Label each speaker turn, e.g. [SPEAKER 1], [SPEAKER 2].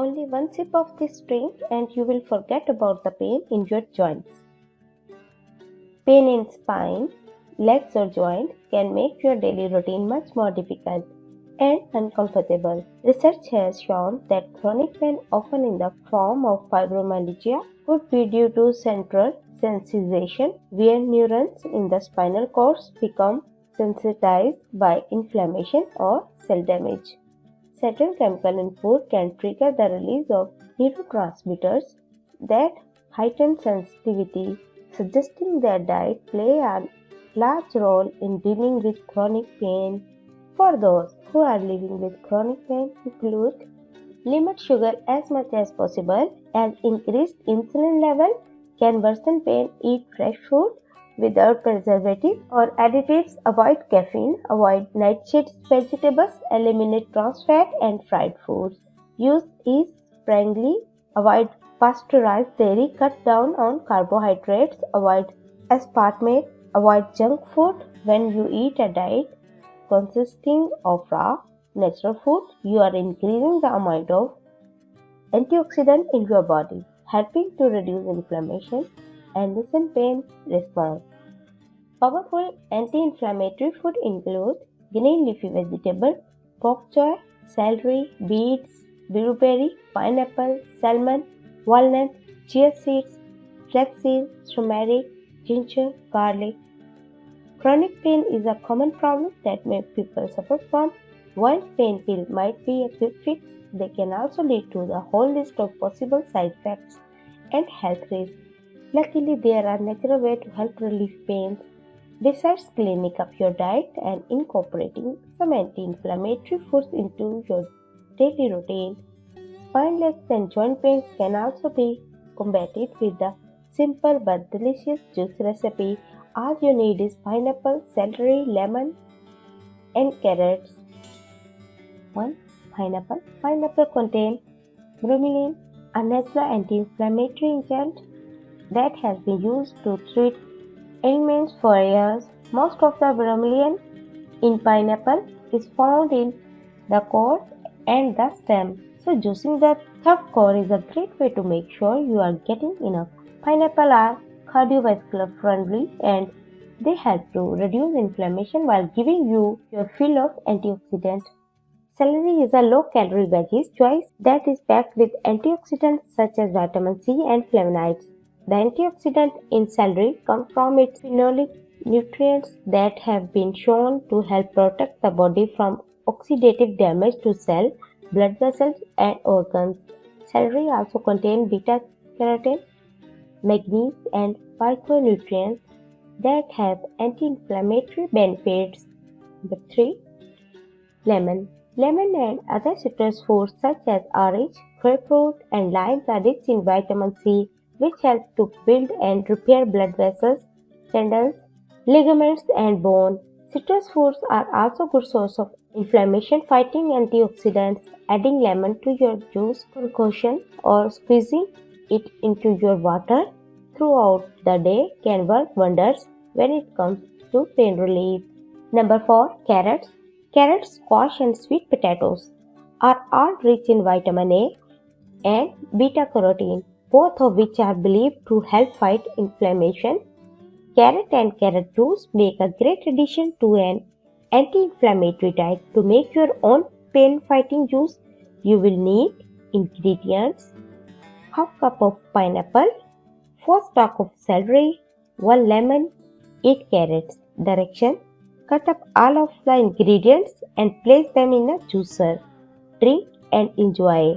[SPEAKER 1] Only one sip of this drink and you will forget about the pain in your joints. Pain in spine, legs or joints can make your daily routine much more difficult and uncomfortable. Research has shown that chronic pain, often in the form of fibromyalgia, could be due to central sensitization, where neurons in the spinal cord become sensitized by inflammation or cell damage. Certain chemical in food can trigger the release of neurotransmitters that heighten sensitivity, suggesting that diet play a large role in dealing with chronic pain. For those who are living with chronic pain, include limit sugar as much as possible, as increased insulin level can worsen pain. Eat fresh food without preservatives or additives. Avoid caffeine. Avoid nightshades vegetables. Eliminate trans fat and fried foods. Use yeast sparingly. Avoid pasteurized dairy. Cut down on carbohydrates. Avoid aspartame. Avoid junk food. When you eat a diet consisting of raw, natural food, you are increasing the amount of antioxidant in your body, helping to reduce inflammation and lessen pain response. Powerful anti-inflammatory food include green leafy vegetables, bok choy, celery, beets, blueberry, pineapple, salmon, walnut, chia seeds, flaxseed, turmeric, ginger, garlic. Chronic pain is a common problem that many people suffer from. While pain pills might be a quick fix, they can also lead to the whole list of possible side effects and health risks. Luckily, there are natural ways to help relieve pain. Besides cleaning up your diet and incorporating some anti-inflammatory foods into your daily routine, spine, legs, and joint pains can also be combated with the simple but delicious juice recipe. All you need is pineapple, celery, lemon, and carrots. 1. Pineapple. Pineapple contains bromelain, a natural anti-inflammatory agent that has been used to treat ailments for years. Most of the bromelain in pineapple is found in the core and the stem, so juicing the tough core is a great way to make sure you are getting enough. Pineapple are cardiovascular friendly and they help to reduce inflammation while giving you your fill of antioxidants. Celery is a low-calorie veggie choice that is packed with antioxidants such as vitamin C and flavonoids. The antioxidants in celery come from its phenolic nutrients that have been shown to help protect the body from oxidative damage to cells, blood vessels, and organs. Celery also contains beta-carotene, manganese, and phytonutrients that have anti-inflammatory benefits. Number 3. Lemon. Lemon and other citrus fruits such as orange, grapefruit, and limes are rich in vitamin C, which helps to build and repair blood vessels, tendons, ligaments, and bone. Citrus fruits are also a good source of inflammation-fighting antioxidants. Adding lemon to your juice concoction or squeezing it into your water throughout the day can work wonders when it comes to pain relief. Number 4. Carrots. Carrots, squash, and sweet potatoes are all rich in vitamin A and beta-carotene, both of which are believed to help fight inflammation. Carrot and carrot juice make a great addition to an anti-inflammatory diet. To make your own pain-fighting juice, you will need ingredients: half cup of pineapple, 4 stalks of celery, 1 lemon, 8 carrots. Direction: cut up all of the ingredients and place them in a juicer. Drink and enjoy.